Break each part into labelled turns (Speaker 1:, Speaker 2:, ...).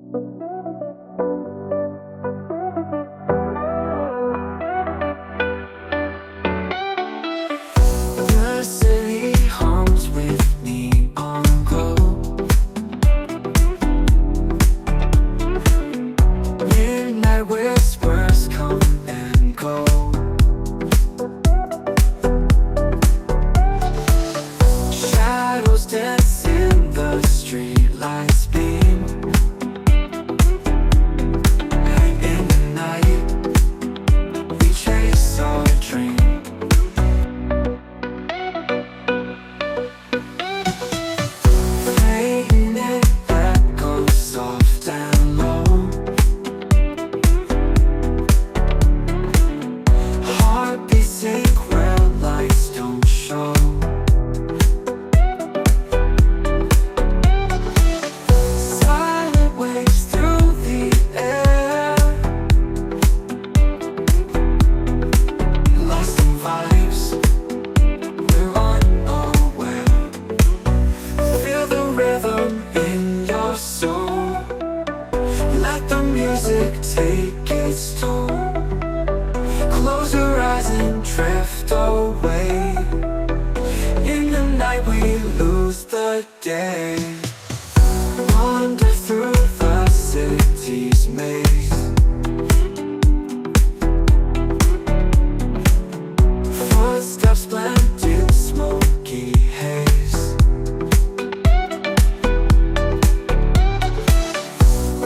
Speaker 1: The city hums with neon glow. Midnight whispers come and go. Shadows dance in the streetlights beam. In the night, we chase our dream. Fading it that goes soft and low. Heartbeat sink where lights don't show. Silent waves through the air. Lost in vibes, we're unaware. Feel the rhythm in your soul. Let the music take its toll. Close your eyes and drift away. In the night we lose the day. Wander through the city's maze. Footsteps blend in smoky haze.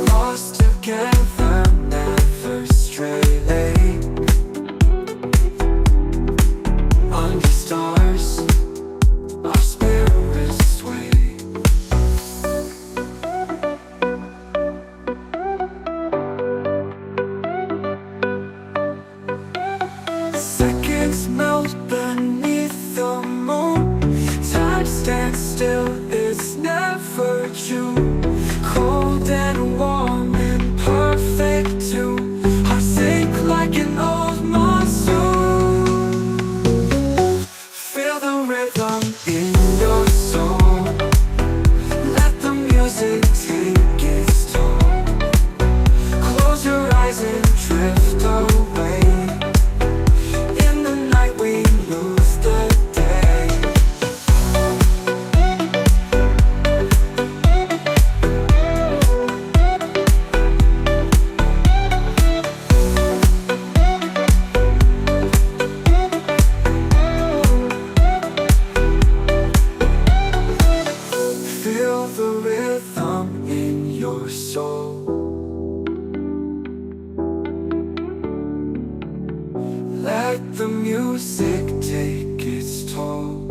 Speaker 1: Lost together, never stray. Under stars, our spirits sway. Seconds melt beneath the moon. Time stands still, it's never June. Cold and warm in perfect tune. Hearts sink like an old monsoon. Feel the rhythm in your soul. Let the music take its toll. Close your eyes and drift away. In the night we lose the day. Feel the rhythm in your soul. Let the music take its toll.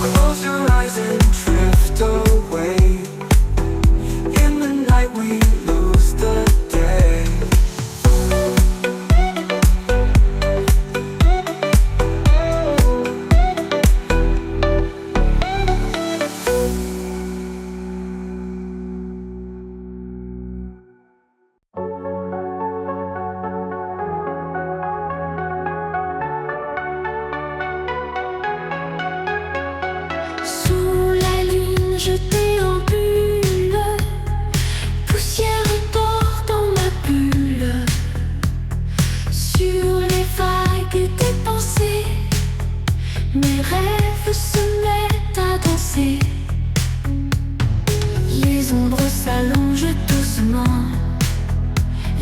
Speaker 1: Close your eyes and drift away. In the night we lose the day.
Speaker 2: Sous la lune, je déambule, poussière d'or dans ma bulle. Sur les vagues des pensées, mes rêves se mettent à danser. Les ombres s'allongent doucement,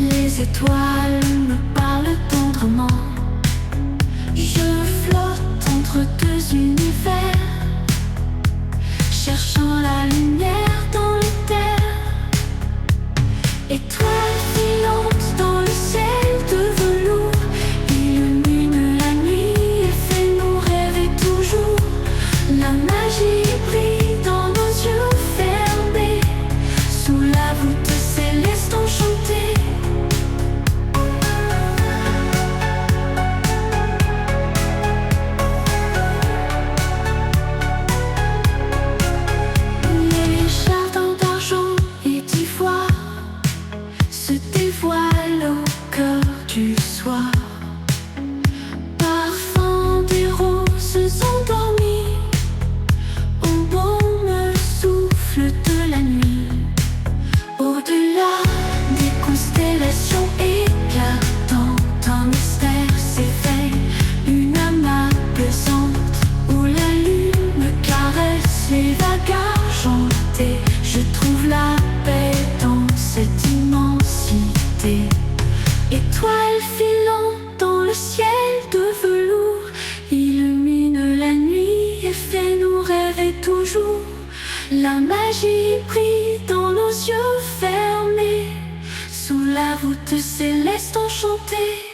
Speaker 2: les étoiles me parlent tendrement. Je flotte entre deux univers, cherchant la lumière dans les terres. Étoiles filantes dans le ciel de velours, illumine la nuit et fait nous rêver toujours. La magie brille dans nos yeux fermés, sous la voûte céleste enchantée. Les jardins d'argent et d'ivoire se dévoilent au cœur du soir. Parfum des roses endormies, ombre rêvait toujours. La magie brille dans nos yeux fermés, sous la voûte céleste enchantée.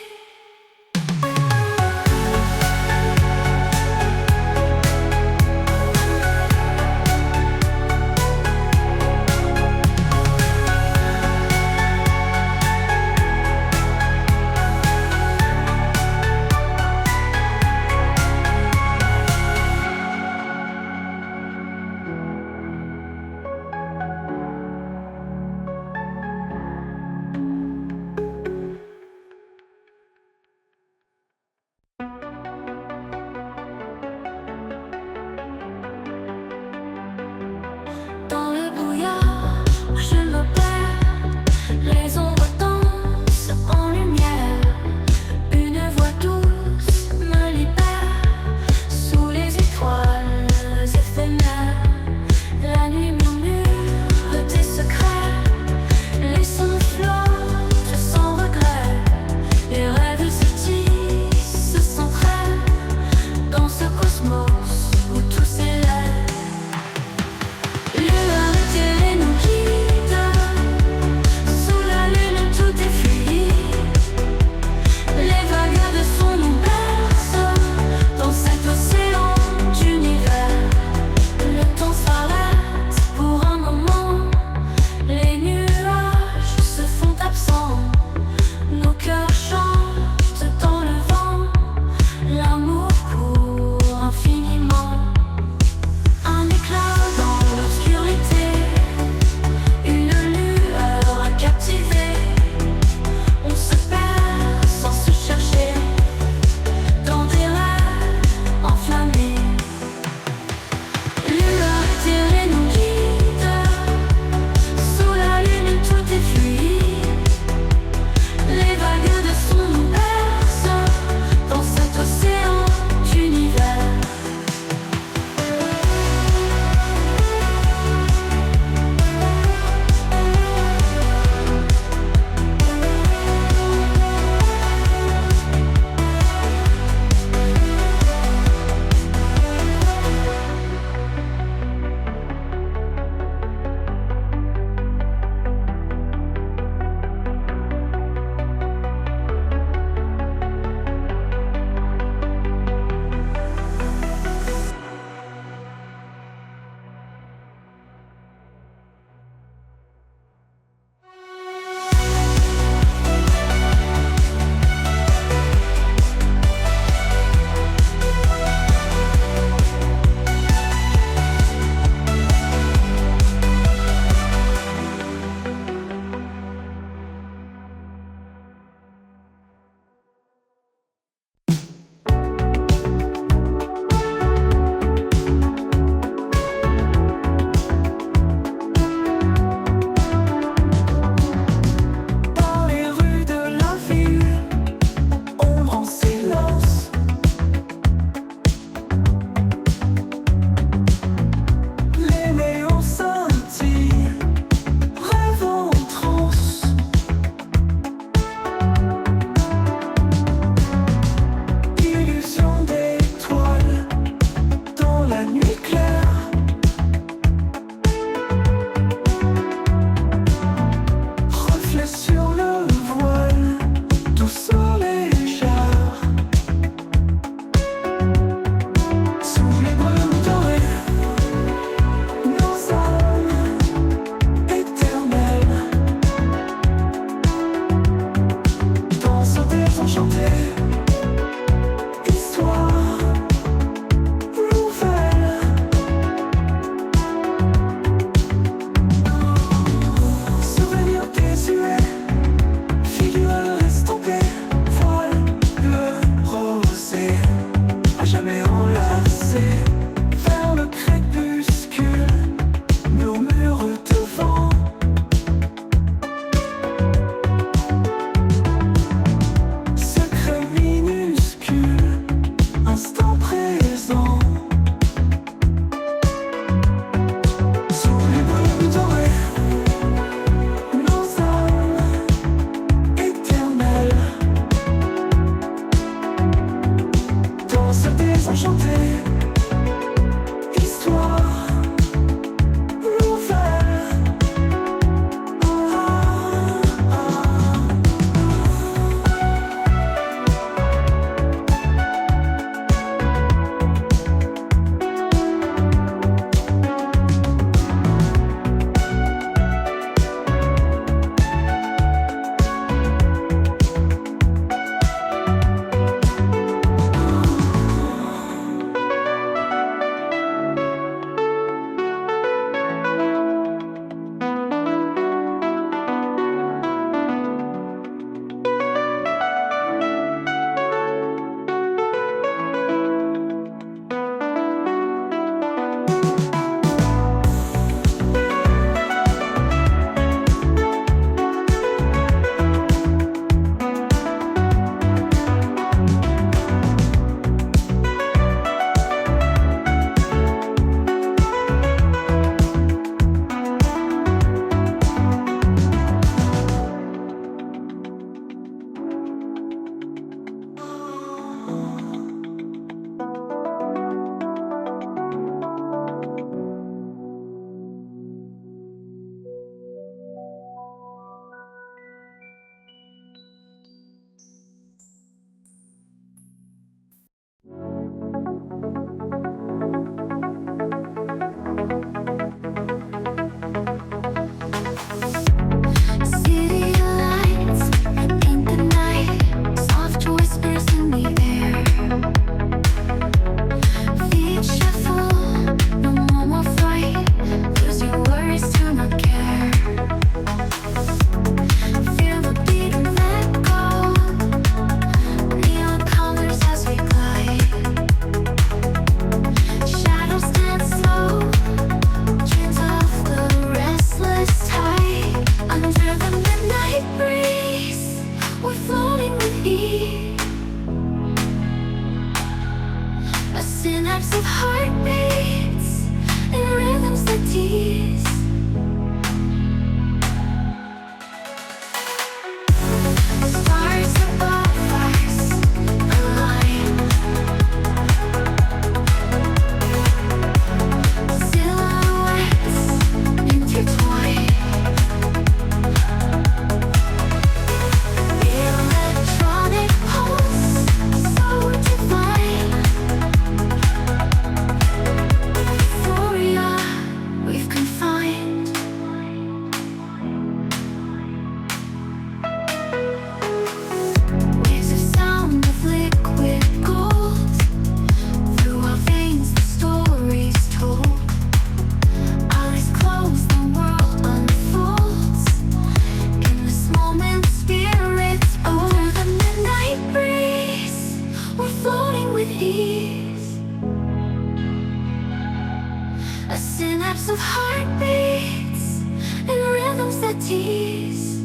Speaker 2: A synapse of heartbeats and rhythms that tease.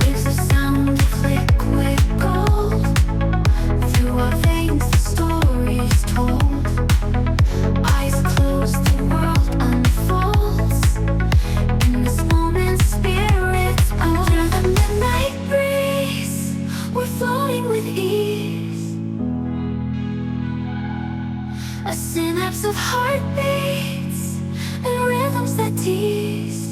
Speaker 2: Waves of sound of liquid gold. Through our veins the story is told. Eyes closed, the world unfolds. In this moment spirits move. Under the midnight breeze, we're floating with ease. A synapse of heartbeats and rhythms that tease.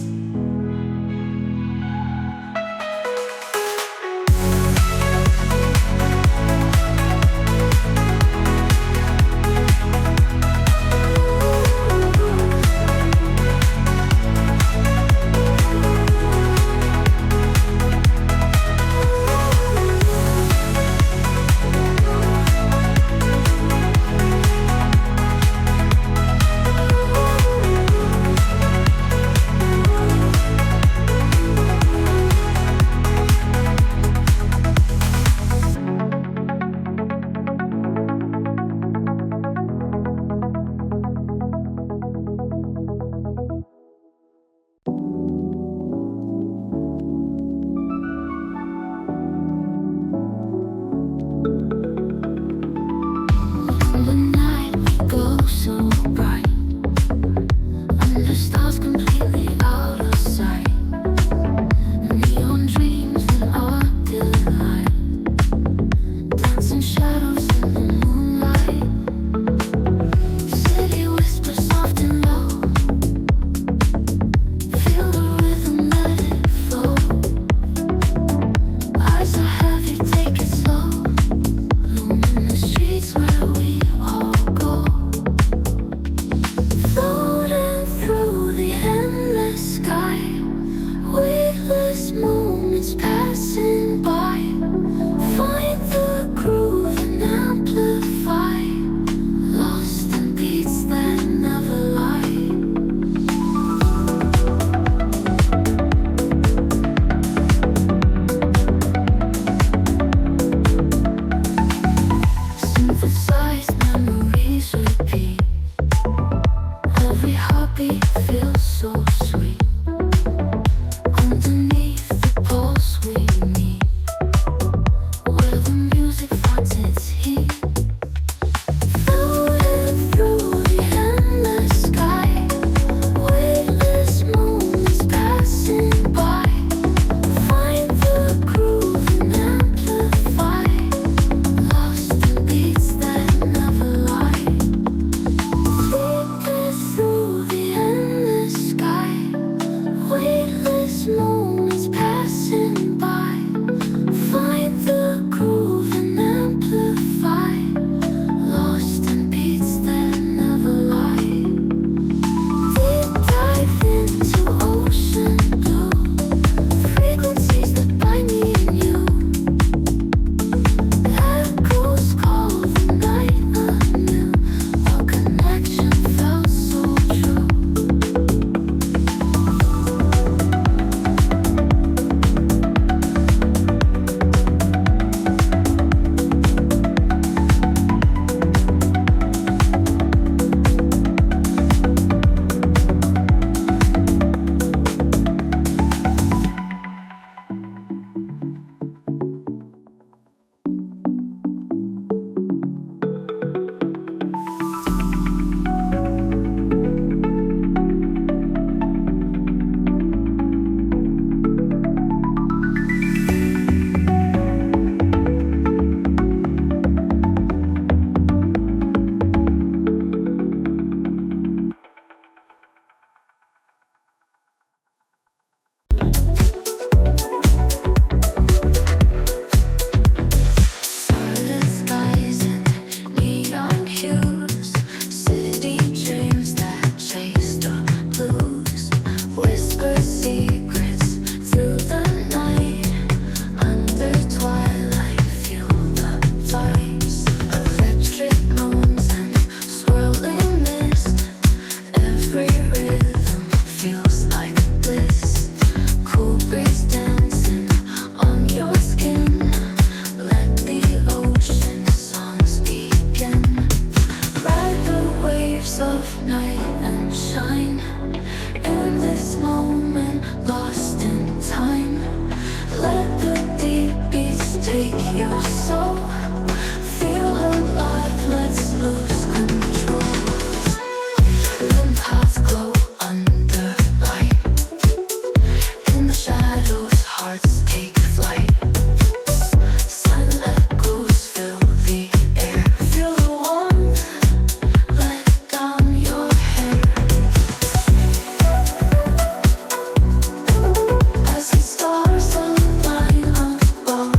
Speaker 2: take your soul. Feel alive, let's lose control. Then paths glow under light. In the shadows, hearts take flight. Silent echoes fill the air. Feel the warmth, let down your hair. As the stars align above,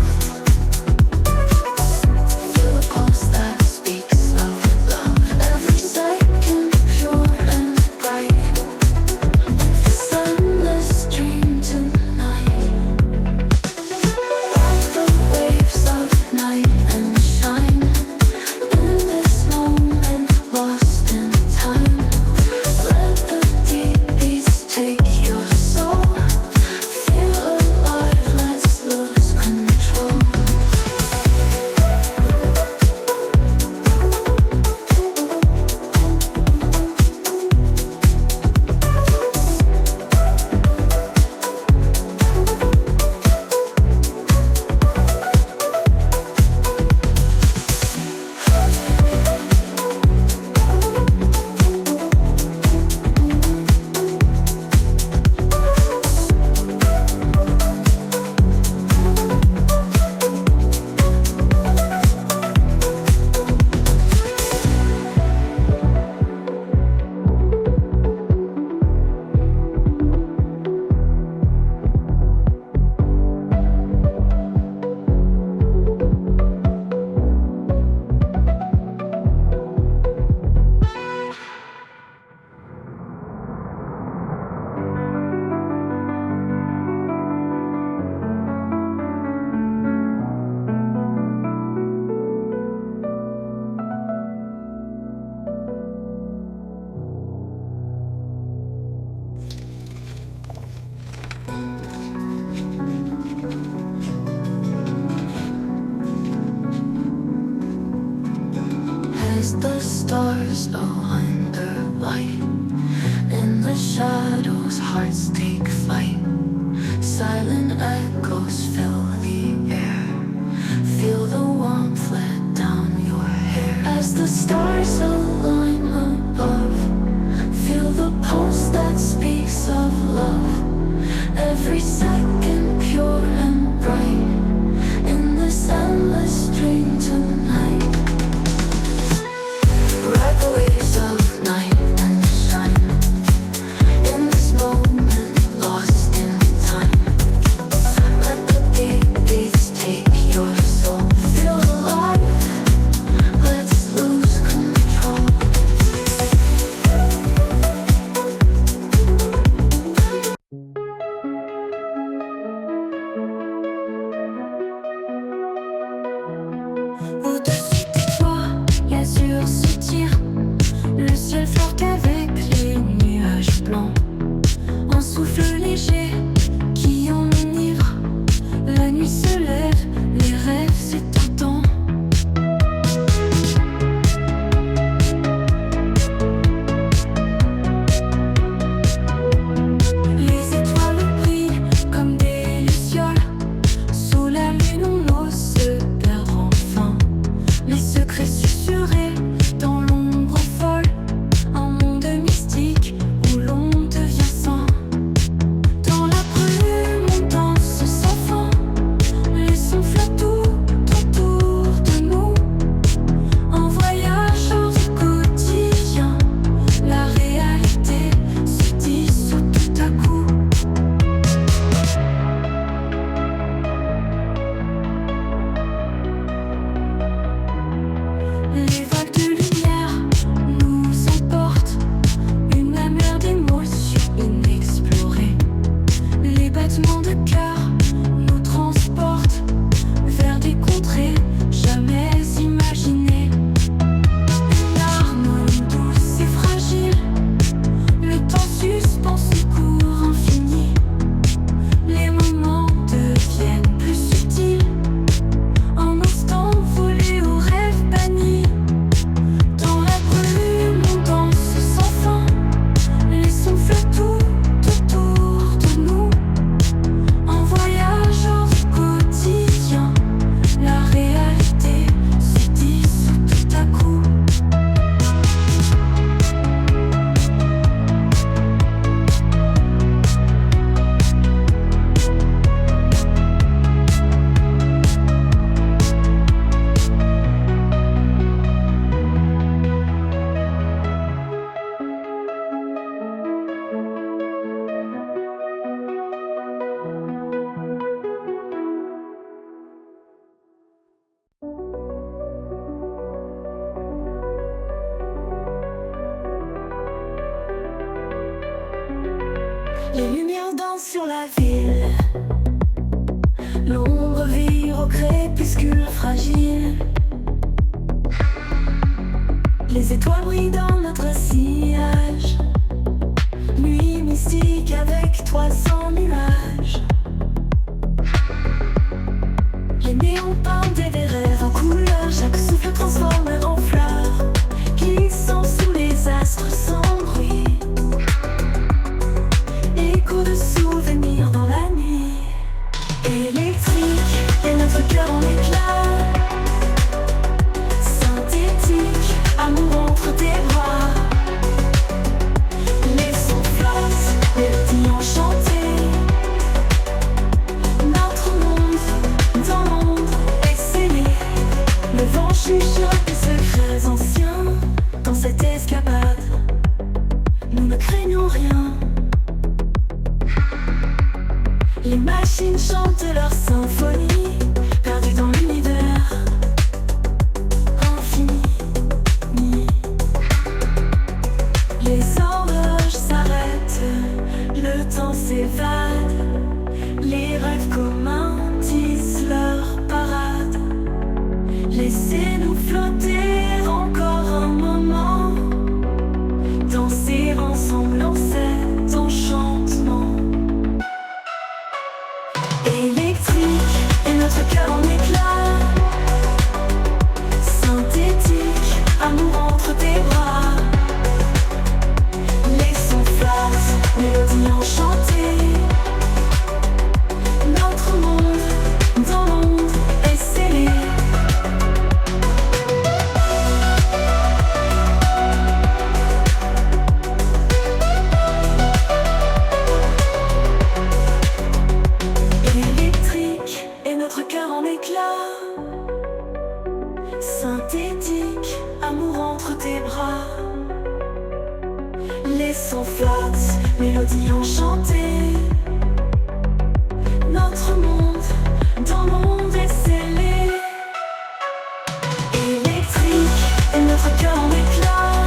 Speaker 2: feel the pulse that speaks of love. Every second pure and bright. Sunless dream tonight. Ride the waves of night and shine. In this moment lost in time. Let the deep beats take your soul. Feel alive, let's lose control. As the stars go under light, in the shadows hearts take flight. Silent echoes fill the air. Feel the warmth, let down your hair. As the stars align above, feel the pulse that speaks of love. Every second pure and bright. In this endless dream tonight. Ride the waves of night and shine. In this moment lost in time. Let the deep beats take your soul. Feel alive, let's lose control. Au-dessus de toi, l'azur se tire. Le ciel flotte avec les nuages blancs. Un souffle léger qui enivre. La nuit se lève, les rêves s'étendent. Les étoiles brillent comme des lucioles. Sous la lune on ose se perdre enfin. Les secrets susurrés dans l'ombre folle. Un monde mystique où l'on devient saint. Dans la brume on danse sans fin. Les sons flottent tout autour de nous. Un voyageur du quotidien. La réalité se dissout tout à coup. Les vagues de lumière nous emportent. Une mer d'émotions inexplorées. Les battements de cœur nous transportent vers des contrées jamais imaginées. Une harmonie douce et fragile. Le temps suspend son cours infini. Les moments deviennent plus subtils. Un instant volé au rêve banni. Les lumières dansent sur la ville. L'ombre vire au crépuscule fragile. Les étoiles brillent dans notre sillage. Nuit mystique avec toi sans nuages. Les néons peintent des rêves en couleurs. Chaque souffle transforme en fleurs, glissant sous les astres sans bruit. Écho de souvenirs dans la nuit. Électrique et notre cœur en éclats. Synthétique, amour entre tes bras. Les sons flottent, mélodies enchantées. Notre monde dans l'ombre est scellé. Le vent chuchote des secrets anciens. Dans cette escapade, nous ne craignons rien. Les machines chantent leur symphonie, perdues dans l'univers infini. Les horloges s'arrêtent, le temps s'évade. Les rêves communs tissent leur parade. Laissez-nous flotter encore un moment, danser ensemble en cet enchantement. Électrique et notre cœur en éclats. Synthétique, amour entre tes bras. Les sons flottent, mélodies enchantées. Notre monde dans l'ombre est scellé. Électrique et notre cœur en éclats. Synthétique, amour entre tes bras. Les sons flottent, mélodies enchantées. Notre monde dans l'onde est scellé. Électrique et notre cœur en éclats.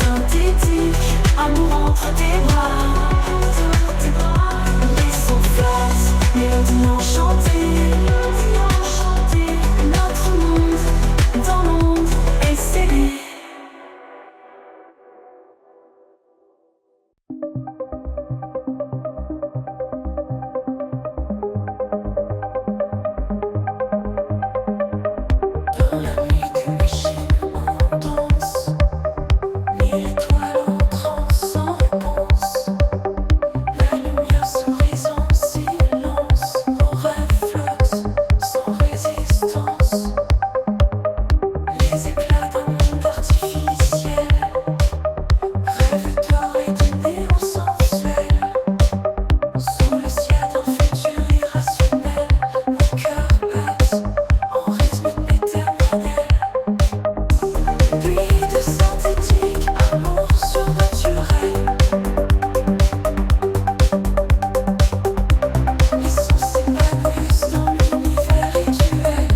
Speaker 2: Synthétique, amour entre tes bras. Les sons flottent, mélodies enchantées. Notre monde dans l'onde est scellé. Dans la nuit des machines on danse. Mille étoiles en transe sans réponse. La lumière sourit en silence. Nos rêves flottent sans résistance. Les éclats d'un monde artificiel. Rêve doré du néon sensuel. Sous le ciel d'un futur irrationnel. Mon cœur bat en rythme éternel. Pluie de synthétique, amour surnaturel. Les sons s'épanouissent dans l'univers rituel.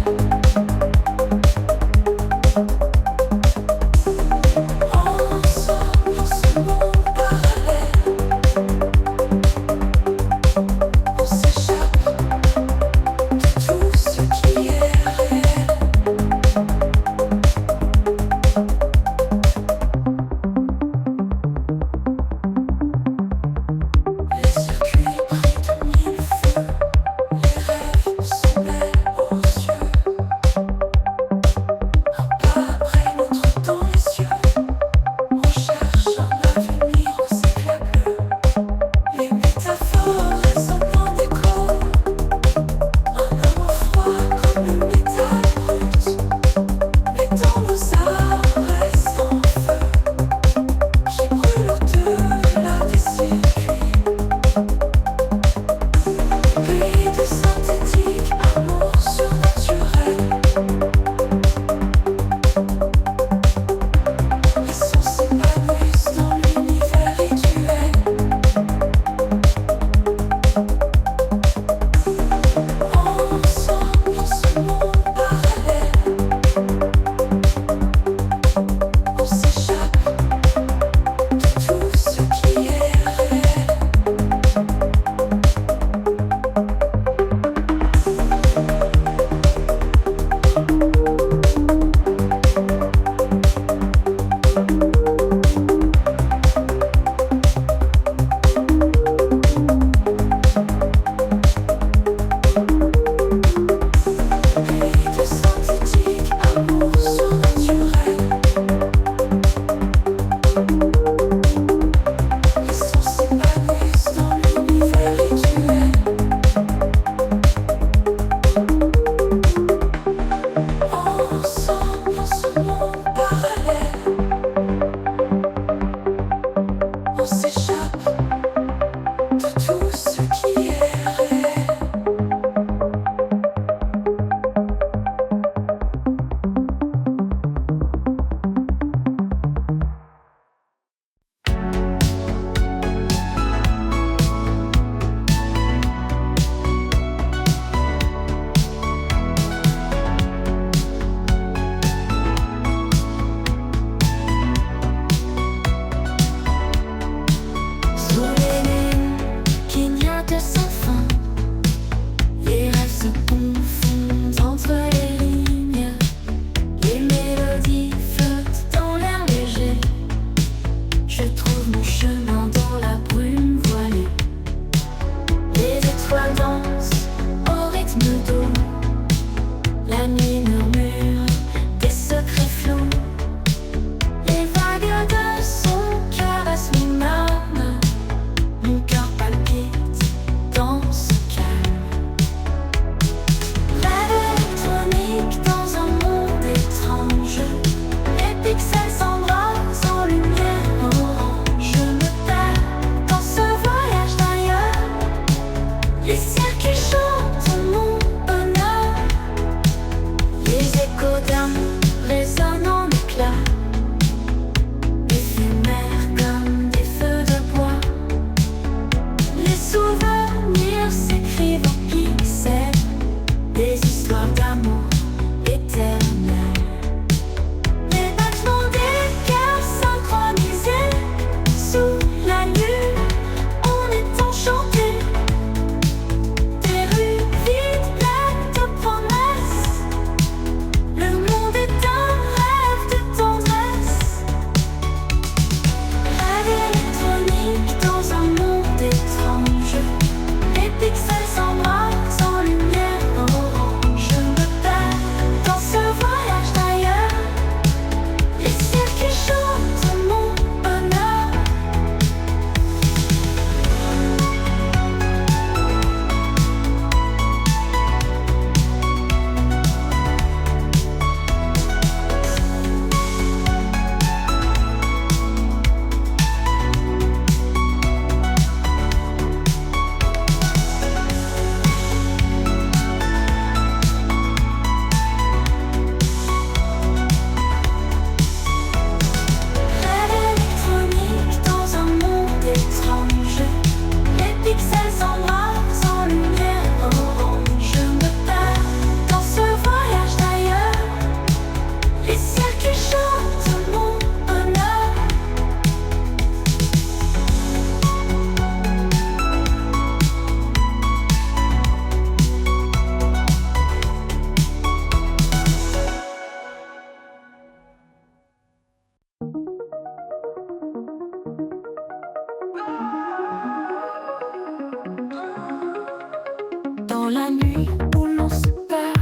Speaker 2: la nuit où l'on se perd,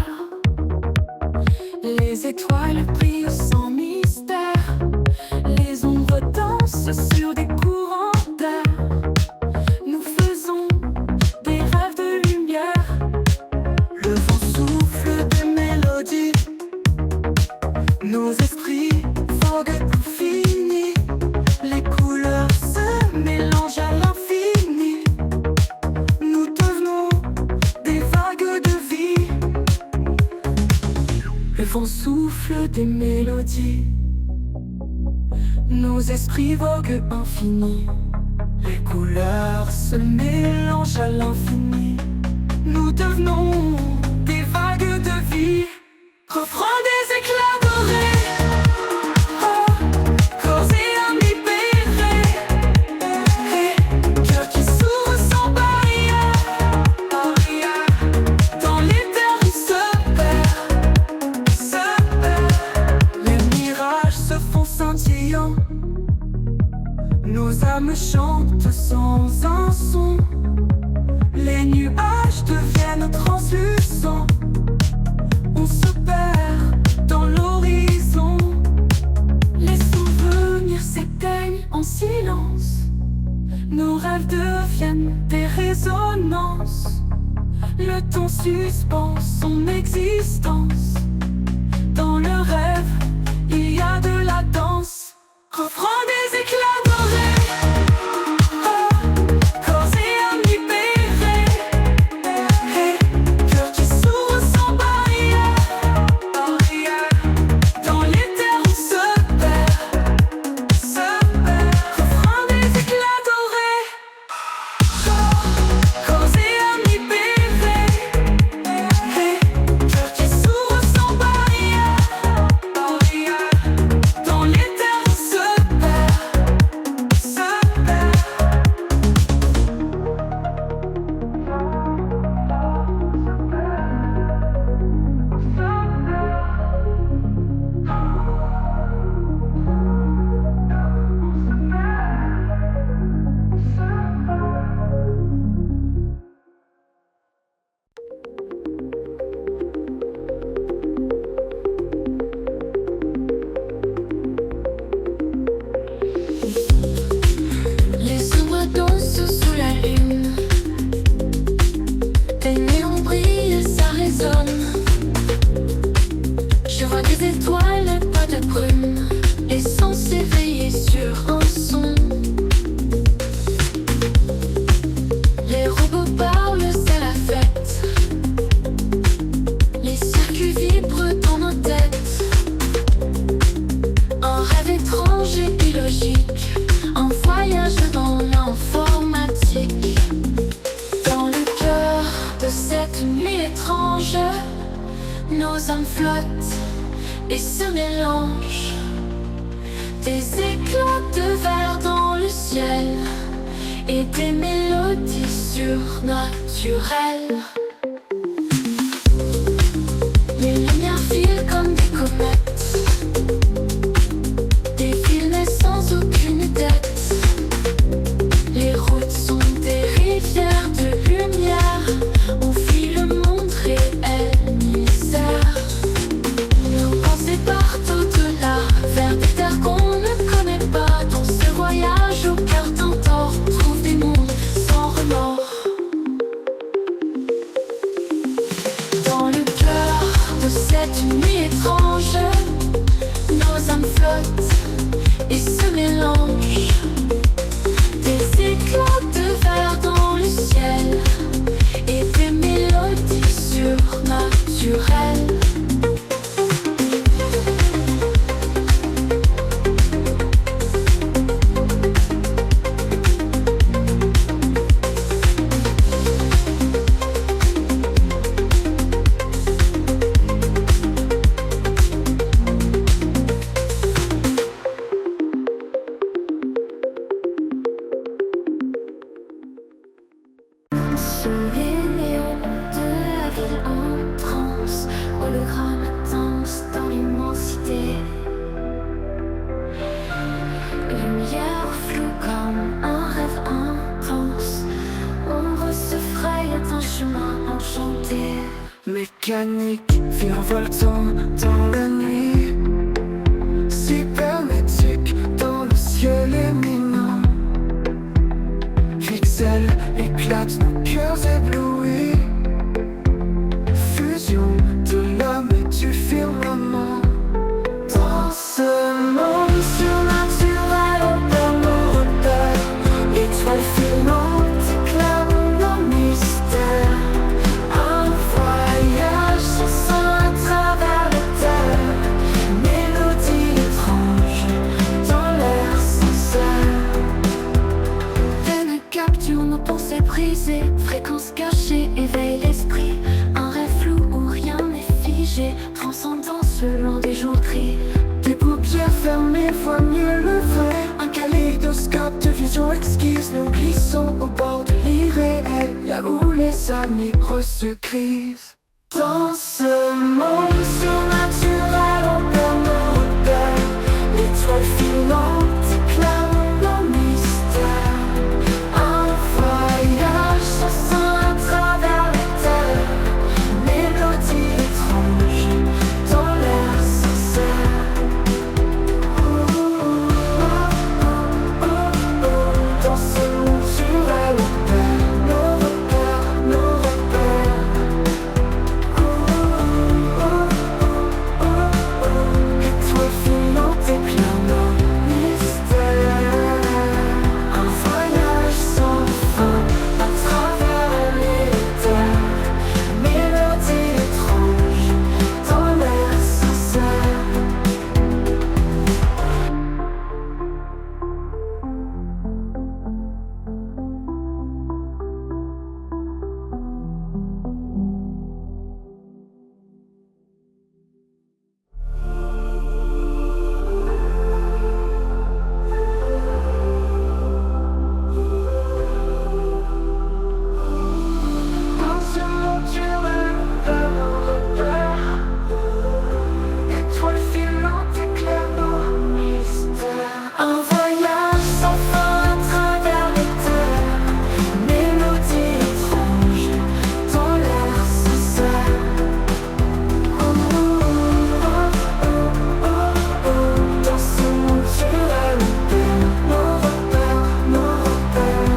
Speaker 2: les étoiles brillent sans mystère, les ombres dansent sur des courants d'air. Nous faisons des rêves de lumière.
Speaker 1: Le vent souffle des mélodies, nos esprits voguent pour fini. Les couleurs se mélangent à l'infini. Nous devenons des vagues de vie. Le vent souffle des mélodies, nos esprits voguent infini. Les couleurs se mélangent à l'infini. Nous devenons des vagues de vie. Refrain des éclats dorés, oh, corps et âme libérés, cœur qui s'ouvre sans barrière, dans l'éther se perd, les mirages se font scintillants. Nos âmes chantent sans un son. Les nuages deviennent translucents. On se perd dans l'horizon. Les souvenirs s'éteignent en silence. Nos rêves deviennent des résonances. Le temps suspend son existence. Dans le rêve, il y a de la danse. Refrain des éclats dorés, oh, corps et âme libérés, cœur qui s'ouvre sans barrière, dans l'éther se perd, refrain des éclats dorés, corps et âme libérés, cœur qui s'ouvre sans barrière, dans l'éther se perd.
Speaker 2: Les ombres dansent sous la lune, les néons brillent, ça résonne. Je vois des étoiles, pas de brume, les sens éveillés sur un son. Les robots parlent, c'est la fête. Les circuits vibrent dans nos têtes. Un rêve étrange et illogique, un voyage dans l'informatique. Dans le cœur de cette nuit étrange, nos âmes flottent et se mélangent. Des éclats de verre dans le ciel et des mélodies surnaturelles. Les lumières filent comme des comètes, défilent sans aucune tête. Les routes sont des rivières de lumière, on fuit le monde réel, mystère. Nos pensées partent au-delà, vers des terres qu'on ne connaît pas. Dans ce voyage au cœur d'un tort, on trouve des mondes sans remords.
Speaker 1: virevoltant dans la nuit, cybernétique dans le ciel éminent. Pixels éclatent nos cœurs éblouis, fusion de l'homme et du firmament. Dans ce monde surnaturel, on perd nos repères. Étoiles filantes éclament nos mystères. Un voyage sans fin à travers les terres. Mélodie étrange dans l'air sincère. Peine capture nos pensées brisées. Fréquences cachées éveille l'esprit. Un rêve flou où rien n'est figé, transcendant selon des jours gris. Des paupières fermées voient mieux le vrai. Un kaléidoscope de vision exquise. Nous glissons au bord de l'irréel, là où les amis se grisent. Dans ce monde surnaturel, on perd nos repères. L'étoile filante éclame nos mystères. Un voyage sans fin à travers les terres. Mélodie étrange dans l'air sincère. Dans ce monde surréel, on perd nos repères, nos repères. L'étoile filante éclaire nos mystères. Un voyage sans fin à travers les terres. Mélodie étrange dans l'air sincère. Dans ce monde surréel, on perd nos repères. Étoile filante éclaire nos mystères. Un voyage sans fin à travers les terres. Mélodie étrange dans l'air sincère. Dans ce monde surréel, on perd nos repères, nos repères.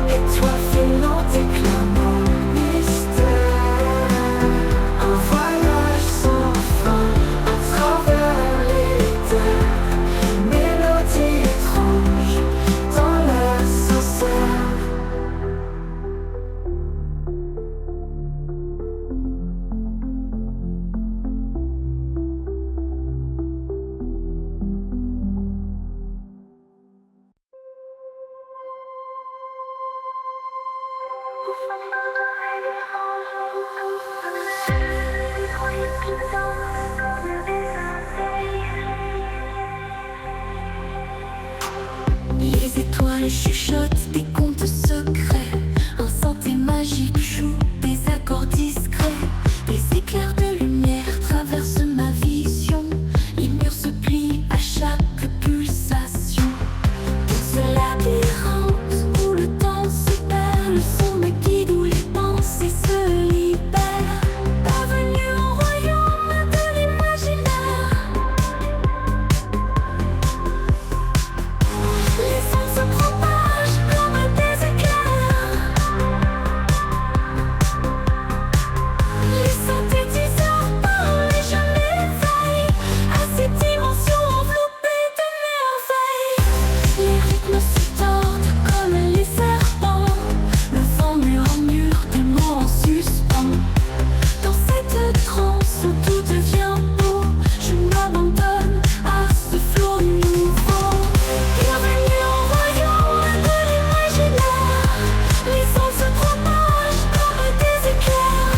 Speaker 1: Étoile filante éclaire nos mystères. Un voyage sans fin à travers les terres. Mélodie étrange dans l'air sincère. Les étoiles chuchotent des contes secrets. Un synthé magique joue des accords discrets. Des éclairs de lumière traversent ma vision. Les murs se plient à chaque pulsation. Ce labyrinthe où le temps se perd, le son me guide où les pensées se libèrent. Parvenu au royaume de l'imaginaire. Les sons se propagent comme des éclairs. Les synthétiseurs parlent et je m'éveille à ces dimensions enveloppées de merveilles. Les rythmes se tordent comme les serpents. Le vent murmure des mots en suspens. Dans cette transe où tout devient beau, je m'abandonne à ce flot nouveau. Bienvenue au royaume de l'imaginaire. Les sons se propagent comme des éclairs.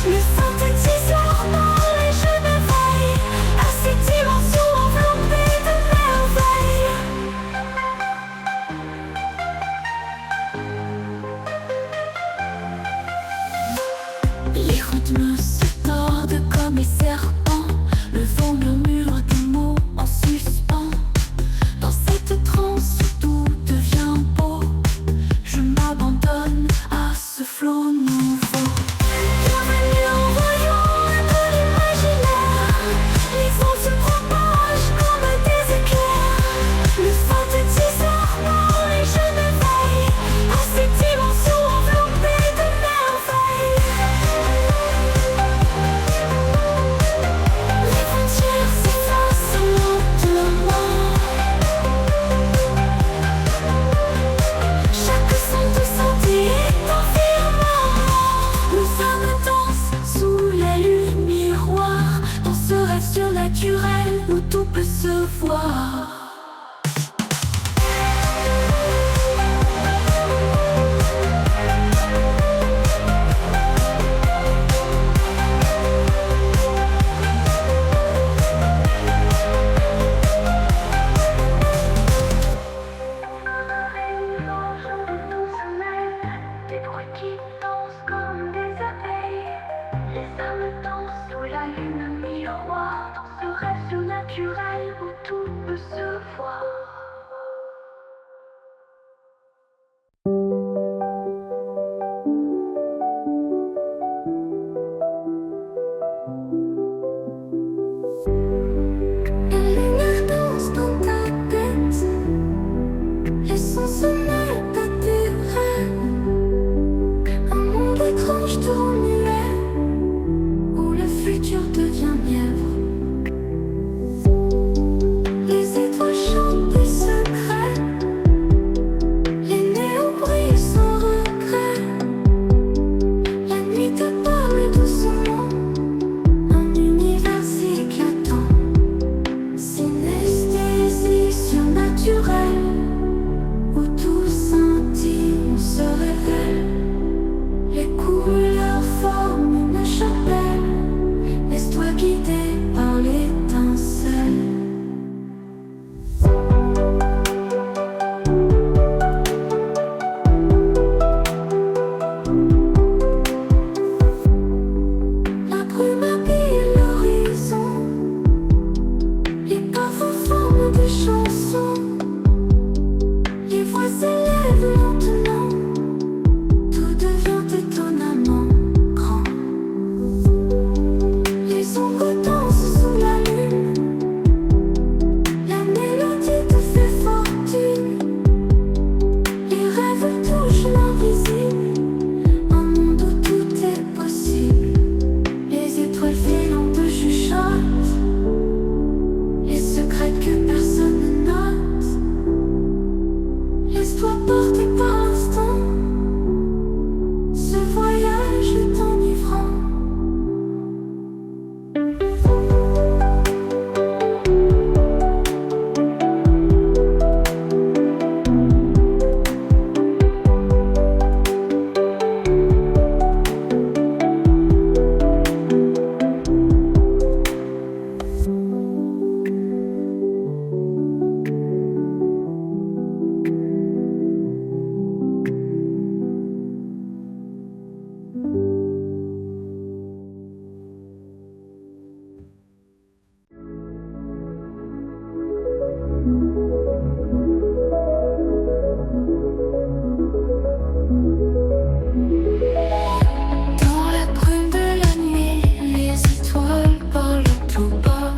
Speaker 1: Le synthétiseur parle et je m'éveille à ces dimensions enveloppées de merveilles. Les rythmes se tordent comme les serpents. Le vent murmure des mots en suspens. Dans cette transe où tout devient beau, je m'abandonne à ce
Speaker 2: naturel où tout peut se voir.
Speaker 3: Des bruits qui dansent comme des abeilles. Les âmes dansent sous la lune miroir, dans ce rêve surnaturel où tout peut se voir.
Speaker 2: La lumière danse dans ta tête, les sons se mêlent à tes rêves. Un monde étrange tourne muet, où le futur devient mièvre. Les étoiles chantent des secrets, les néons brillent sans regret. La nuit te parle doucement, un univers éclatant. Synesthésie surnaturelle, où tout scintille se révèle. Les couleurs forment une chapelle, laisse-toi guider par l'étincelle. La brume habille l'horizon, les parfums forment des chansons. Les voix s'élèvent lentement, tout devient étonnamment grand. Les ombres dansent sous la lune, la mélodie te fait fortune. Les rêves touchent l'invisible, un monde où tout est possible. Les étoiles filantes chuchotent les secrets que personne ne note. Laisse-toi porter par l'instant, ce voyage est enivrant. Dans la brume de la nuit, les étoiles parlent tout bas.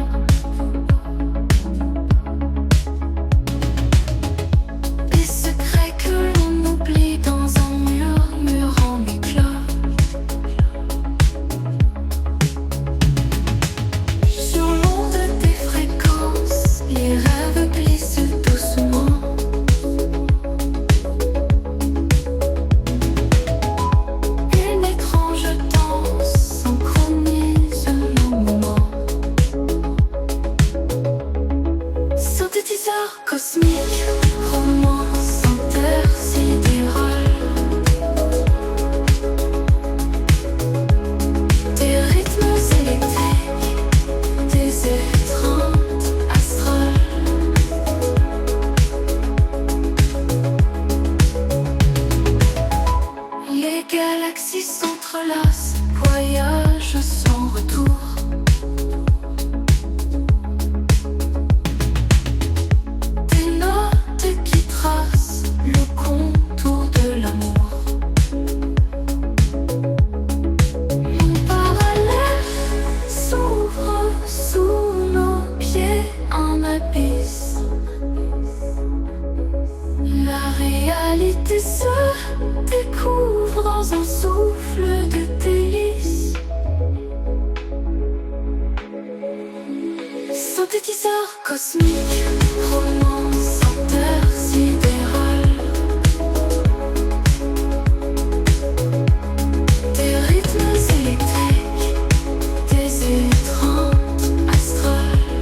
Speaker 2: Des secrets que l'on oublie dans un murmure en éclats. Sur l'onde des fréquences, les rêves glissent doucement. Une étrange danse synchronise nos mouvements. Synthétiseur cosmique, romance intersidérale. Des rythmes électriques, des étreintes astrales. Les galaxies s'entrelacent, voyage sans retour. Des notes qui tracent le contour de l'amour. Mon parallèle s'ouvre sous nos pieds, un abysse. La réalité se découvre dans un souffle de délices. Synthétiseur cosmique, romance intersidérale. Des rythmes électriques, des étreintes astrales.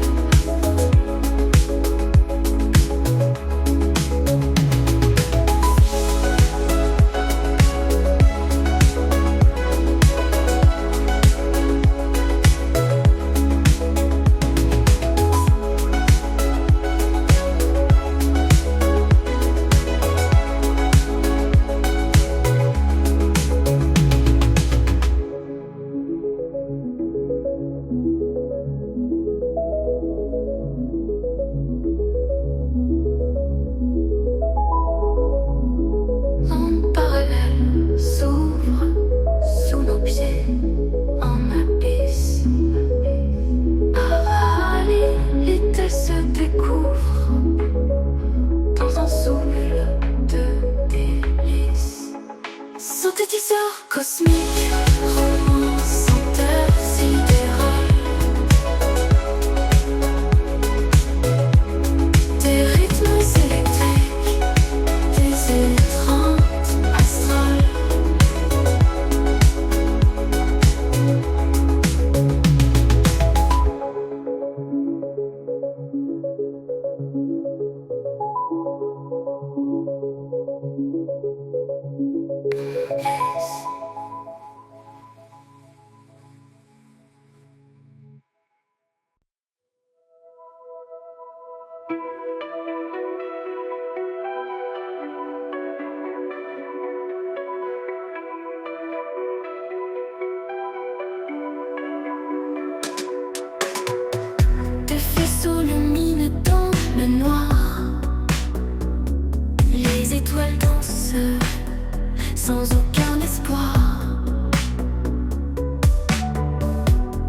Speaker 2: Des faisceaux lumineux dans le noir, les étoiles dansent sans aucun espoir.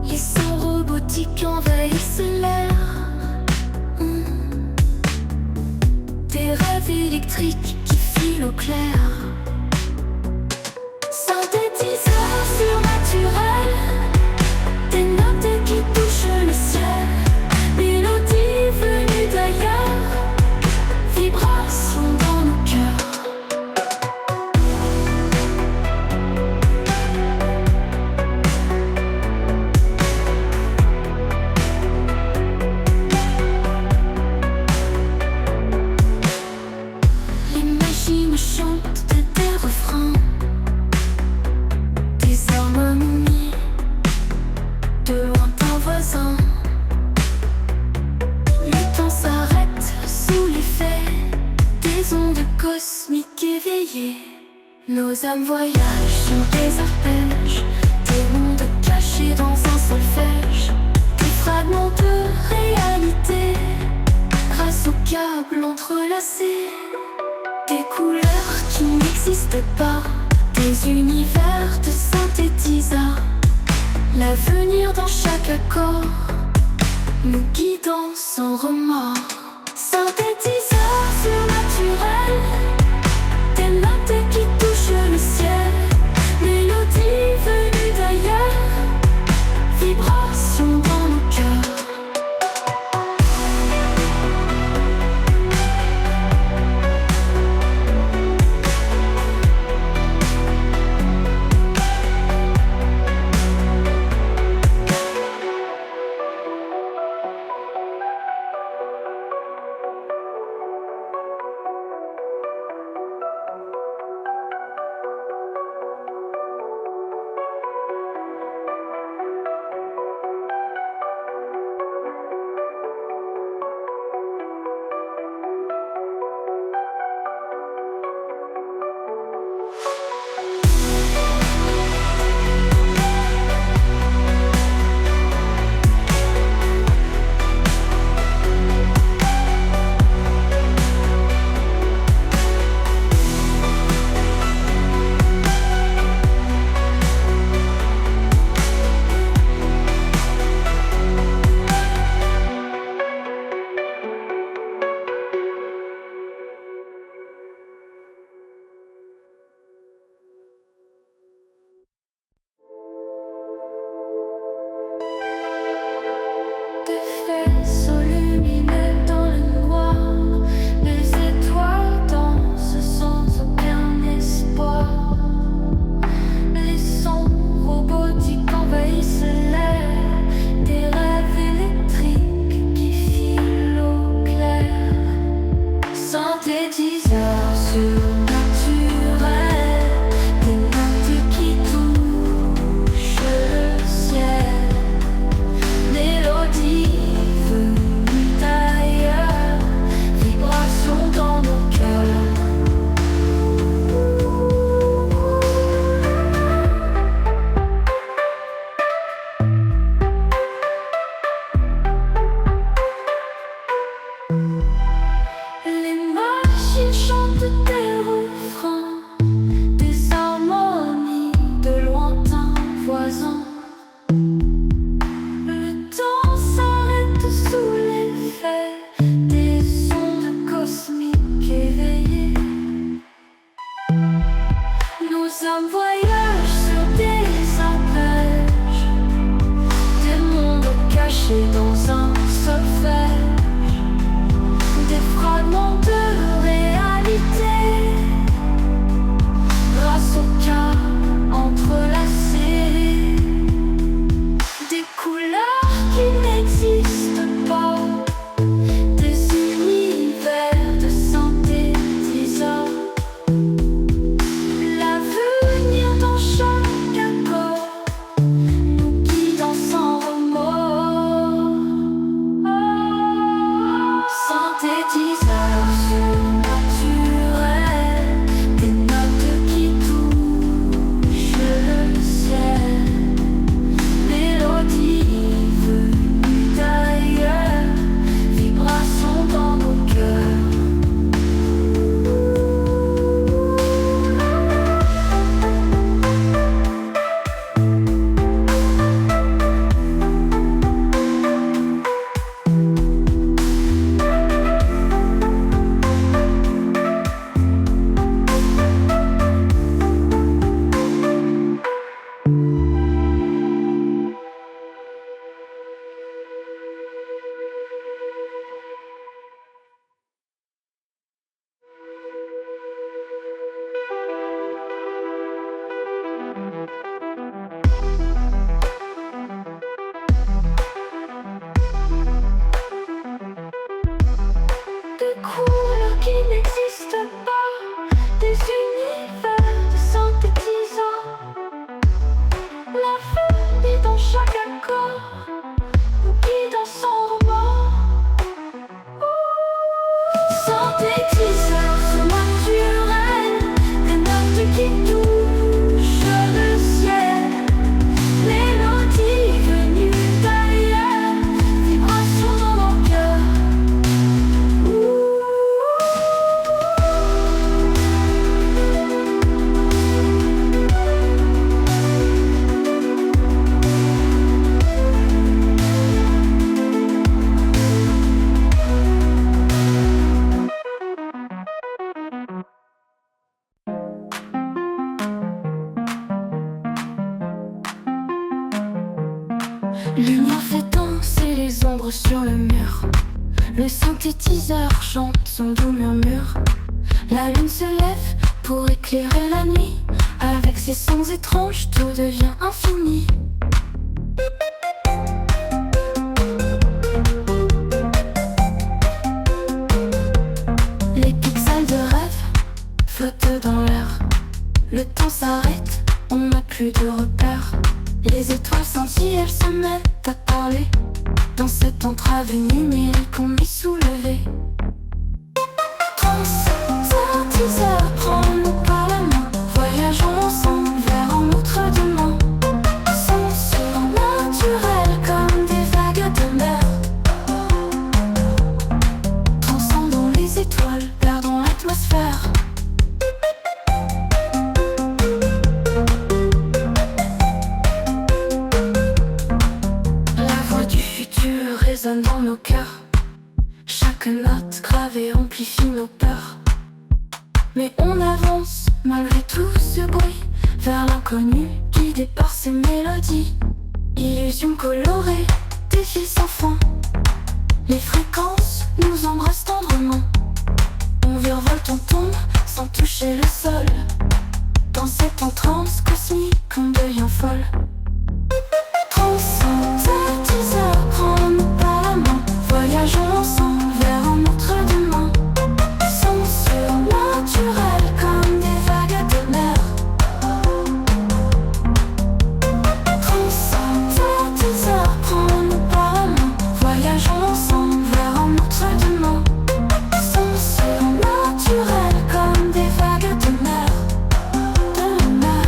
Speaker 2: Les sons robotiques envahissent l'air. Des rêves électriques qui filent au clair. Synthétiseurs surnaturels, des notes qui touchent le ciel. Mélodies venues d'ailleurs, vibrations dans nos cœurs. Les machines chantent des refrains, des harmonies de lointains voisins. Le temps s'arrête sous l'effet des ondes cosmiques éveillées. Nos âmes voyagent sur des arpèges, des mondes cachés dans un solfège, des fragments de réalité grâce aux câbles entrelacés. Des couleurs qui n'existent pas, des univers de synthétiseurs. L'avenir dans chaque accord, nous guidant sans remords. Synthétiseurs surnaturels, des notes qui touchent le ciel. Mélodies venues d'ailleurs, vibrations dans nos cœurs. Lumière fait danser les ombres sur le mur. Le synthétiseur chante son doux murmure. La lune se lève pour éclairer la nuit. Avec ses sons étranges, tout devient infini. Les pixels de rêve flottent dans l'air. Le temps s'arrête, on n'a plus de repères. Les étoiles scintillent, elles se mettent à parler. Dans cette entrave numérique, on est soulevé. Synthétiseur, prends-nous par la main. Voyageons ensemble vers un autre demain. Son surnaturel comme des vagues de mer. Transcendons les étoiles, perdons l'atmosphère. La voix du futur résonne dans nos cœurs. Chaque note gravée amplifie nos peurs. Mais on avance malgré tout ce bruit vers l'inconnu, guidé par ces mélodies. Illusions colorées, défis sans fin. Les fréquences nous embrassent tendrement. On virevolte, on tombe sans toucher le sol. Dans cette entrance cosmique, on devient folle. Synthétiseur, prends-nous par la main. Voyageons ensemble vers un autre demain. Son surnaturel comme des vagues de mer. Synthétiseur, prends-nous par la main. Voyageons ensemble vers un autre demain. Son surnaturel comme des vagues de mer. De la mer.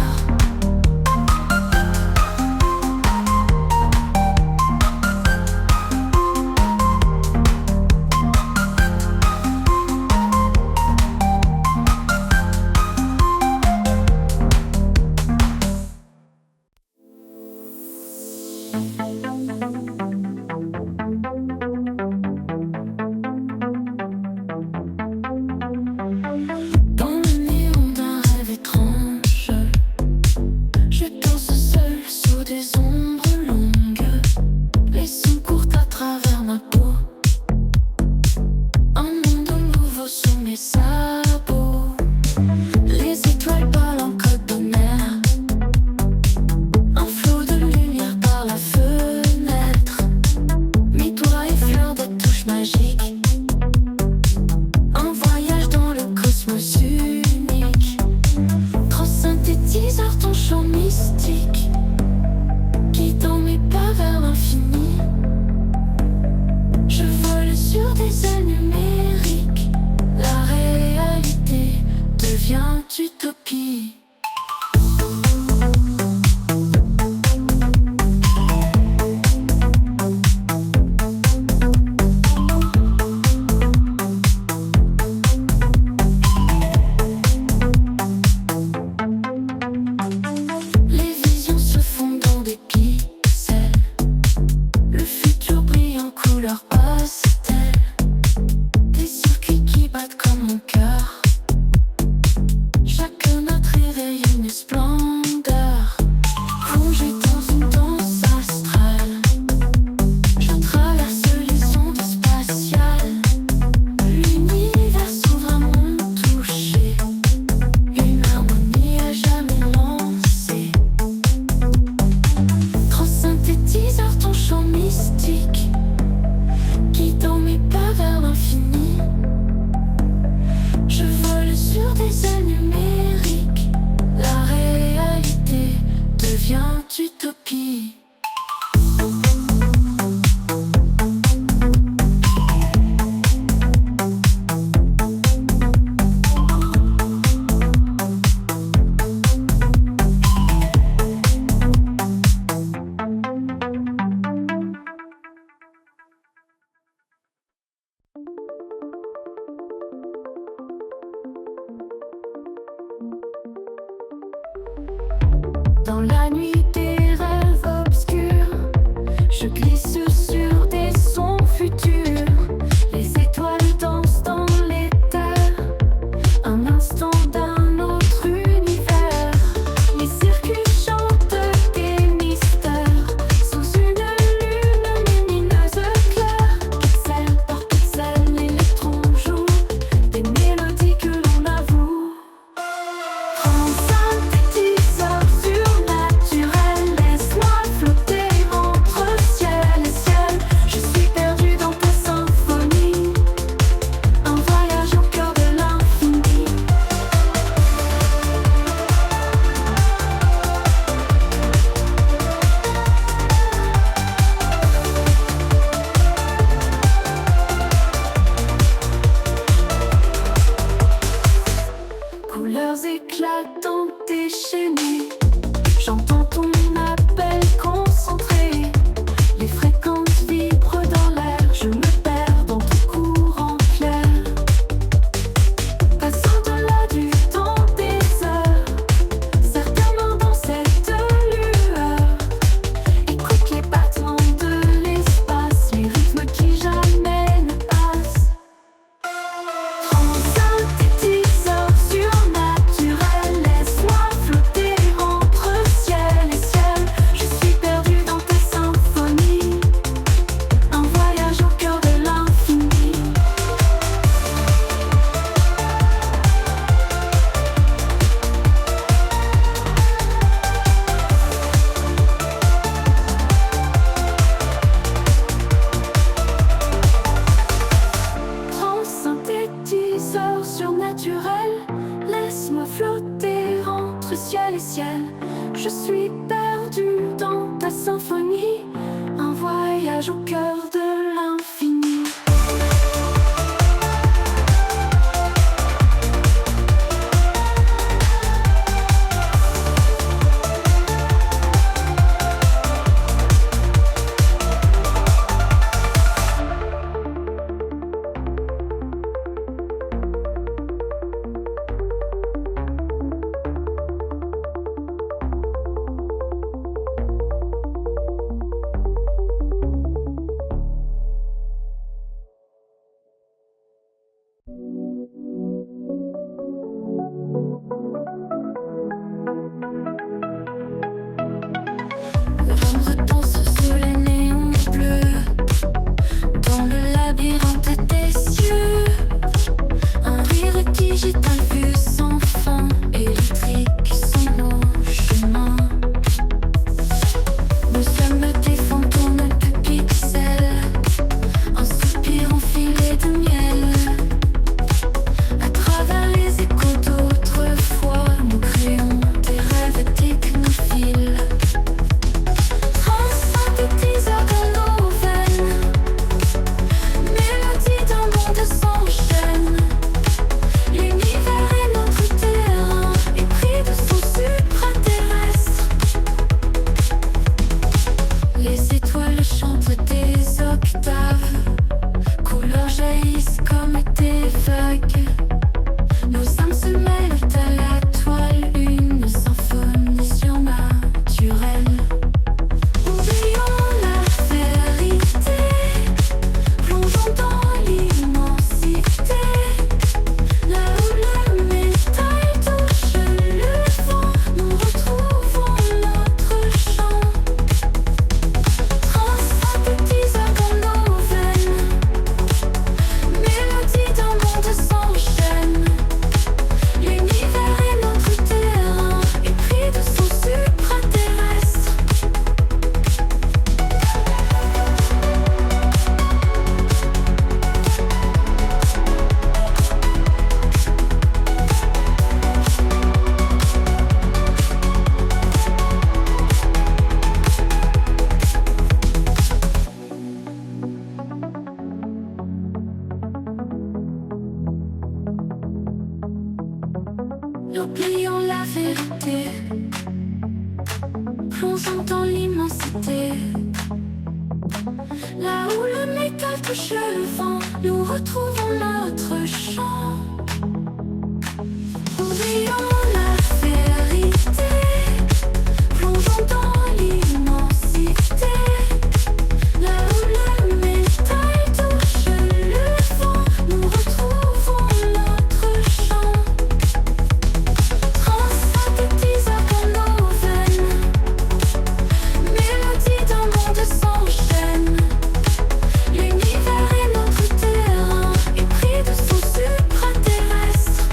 Speaker 2: Dans le néon d'un rêve étrange, je danse seul sous des ombres longues. Les sons courent à travers ma peau. Un monde nouveau sous mes sabots. Les étoiles parlent en code binaire. Un flot de lumière par la fenêtre. Mes doigts effleurent des touches magiques. Un voyage dans le cosmos unique. Synthétiseur, ton chant mystique, guidant mes pas vers l'infini. Je vole sur des ailes numériques. La réalité devient utopie. Les visions se font dans des pixels. Le futur brille en couleur pastel. Des circuits qui battent comme mon cœur. Chaque note réveille une splendeur. Plongé dans une danse astrale, je traverse les ondes spatiales. L'univers s'ouvre à mon toucher. Une harmonie à jamais lancée. Synthétiseur, ton chant mystique, guidant mes pas vers l'infini. Je vole sur des ailes numériques. La réalité devient utopie. Dans la nuit des rêves obscurs, je glisse sur des sons futurs. Les étoiles dansent dans l'éther, un instant d'un autre univers. Les circuits chantent des mystères sous une voyage au cœur de l'infini. Le vent redanse sous les néons bleus, dans le labyrinthe des cieux. Un rire digital vu sans fin, électrique sont nos chemins. Nous sommes des fantômes de pixels, un soupir enfilé de miel. À travers les échos d'autrefois, nous créons des rêves technophiles. Synthétiseur dans nos veines, mélodie d'un monde sans chaîne. L'univers est notre terrain, épris de son supraterrestre. Les étoiles chantent des octaves, couleurs jaillissent comme des vagues. Nos âmes se mêlent à la toile, une symphonie surnaturelle. Oublions la vérité, plongeons dans l'immensité. Là où le métal touche le vent, nous retrouvons notre chant. Synthétiseur dans nos veines, mélodie d'un monde sans chaîne. L'univers est notre terrain, épris de son supraterrestre. Oublions la vérité, plongeons dans l'immensité. Là où le métal touche le vent, nous retrouvons notre chant. Oublions la vérité, plongeons dans l'immensité. Là où le métal touche le vent, nous retrouvons notre chant. Synthétiseur dans nos veines, mélodie d'un monde sans chaîne. L'univers est notre terrain, épris de son supraterrestre.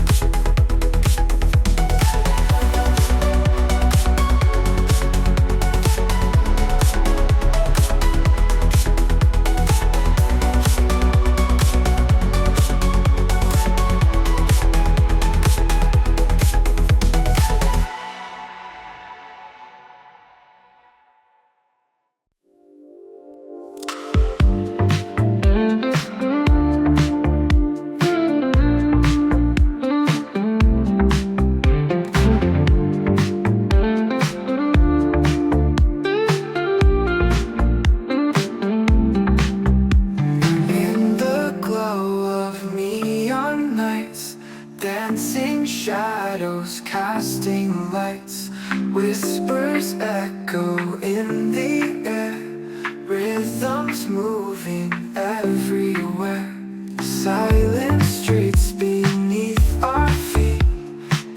Speaker 1: In the glow of neon nights, dancing shadows casting lights, whispers echo in the air, rhythms moving everywhere. Silent streets beneath our feet,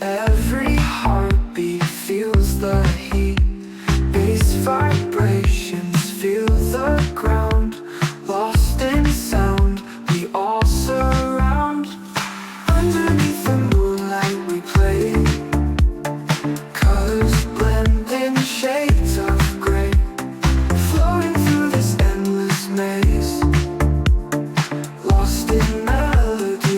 Speaker 1: every heartbeat feels the heat. Bass vibrations fill the ground, lost in sound, we all surround. Underneath the moonlight we play, colors blend in shades of gray, floating through this endless maze, lost in melody.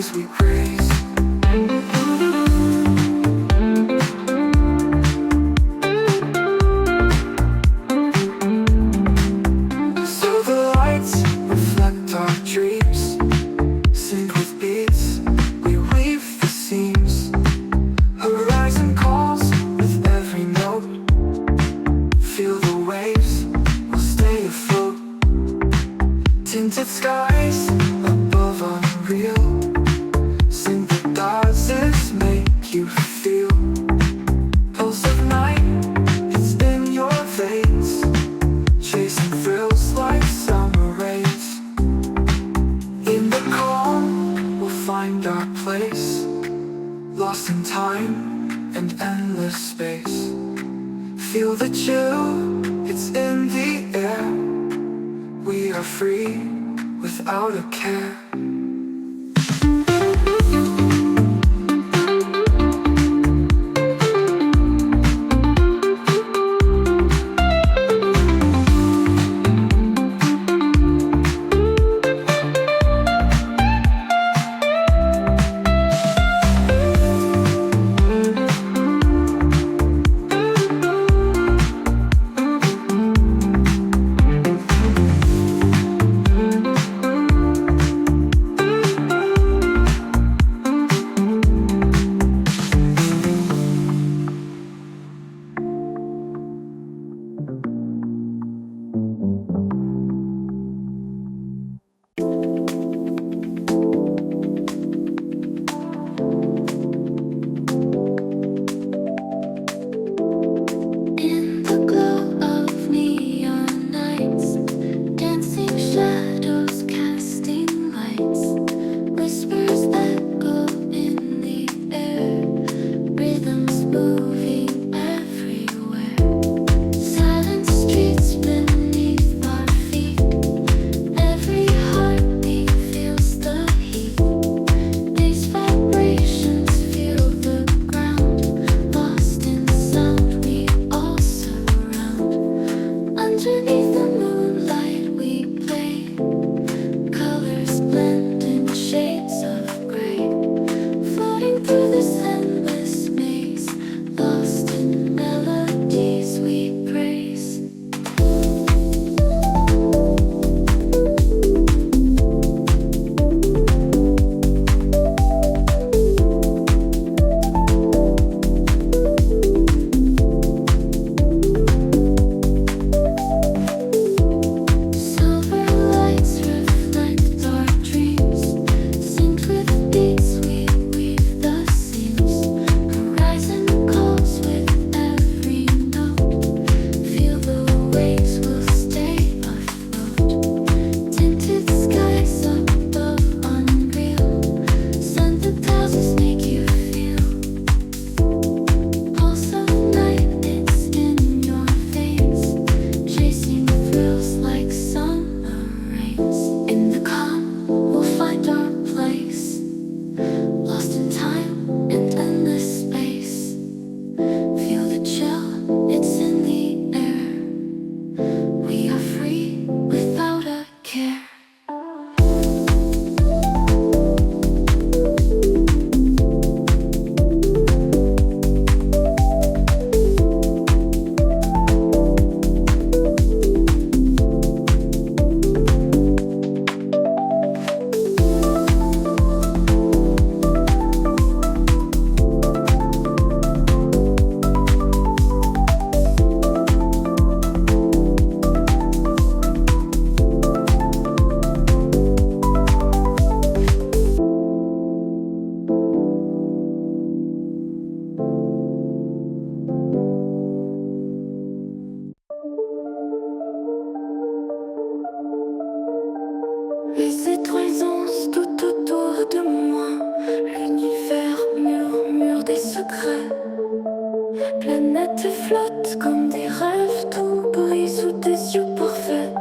Speaker 1: Tinted skies above unreal. Sympathizes make you feel. Pulse of night, it's in your veins. Chasing thrills like summer rays. In the calm, we'll find our place. Lost in time and endless space. Feel the chill, it's in the air. We are free without a care.
Speaker 2: In the glow of neon nights, dancing shadows casting lights, whispers echo in the air, rhythms moving everywhere. Silent streets beneath our feet, every heartbeat feels the heat. These vibrations feel the ground, lost in sound we all surround. Underneath the moonlight we play, colors blend in shades of gray. Floating through this endless maze, lost in melodies we praise. Silver lights reflect our dreams, synced with beats we weave the seams. Horizon calls with every note, feel the waves will stay afloat. Tinted skies above unreal, sympathizes make you feel. Pulse of night, it's in your veins, chasing thrills like summer rains. In the calm, we'll find our place, lost in time and endless space. Feel the chill, it's in the air. We are free without a care. Les étoiles dansent tout autour de moi, l'univers murmure des secrets. Planètes flottent comme des rêves, tout brille sous des yeux parfaits.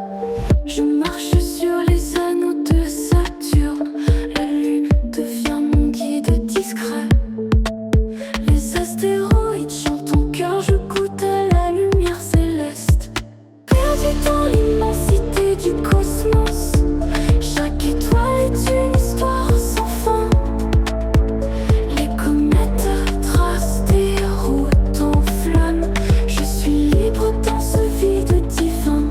Speaker 2: Je marche sur les anneaux de Saturne, la lune devient mon guide discret. Les astéroïdes chantent en chœur, je goûte à la lumière céleste. Perdu dans l'immensité du cosmos, chaque étoile est une histoire sans fin. Les comètes tracent des routes en flammes, je suis libre dans ce vide divin.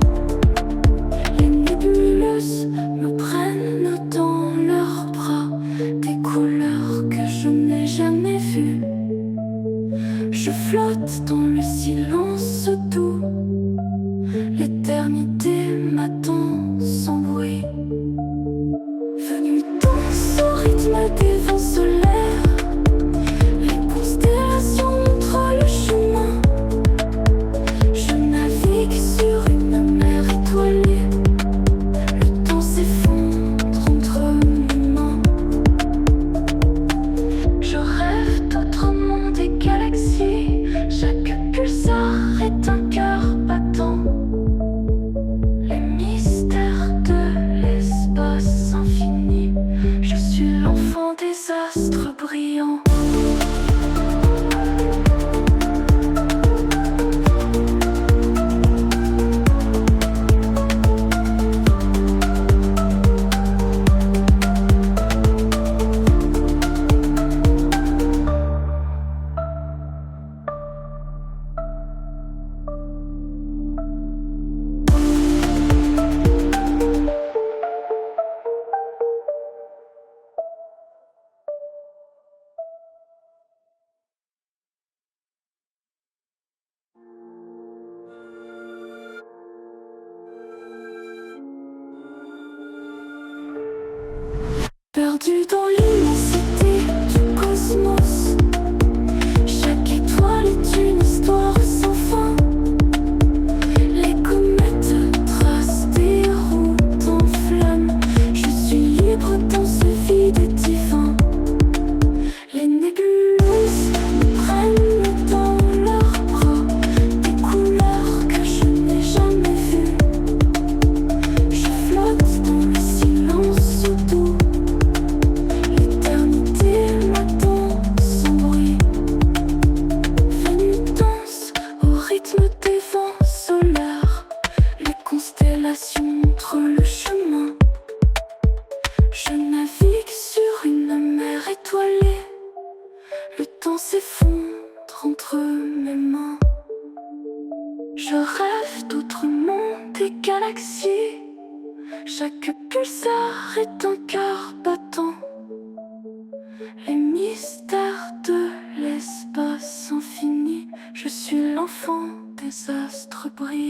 Speaker 2: Perdu dans l'immensité du cosmos, chaque étoile est une histoire sans fin. Les comètes tracent des routes en flammes. Je suis libre dans ce vide divin. Les nébuleuses me prennent dans leurs bras, des couleurs que je n'ai jamais vues. Je flotte dans le silence doux. L'éternité m'attend sans bruit. Venue danse au rythme des vents solaires. Les constellations montrent le chemin. Je navigue sur une mer étoilée. Le temps s'effondre entre mes mains. Je rêve d'autres mondes et galaxies. Chaque pulsar est un cœur battant. Les mystères de l'espace infini. Je suis l'enfant des astres brillants.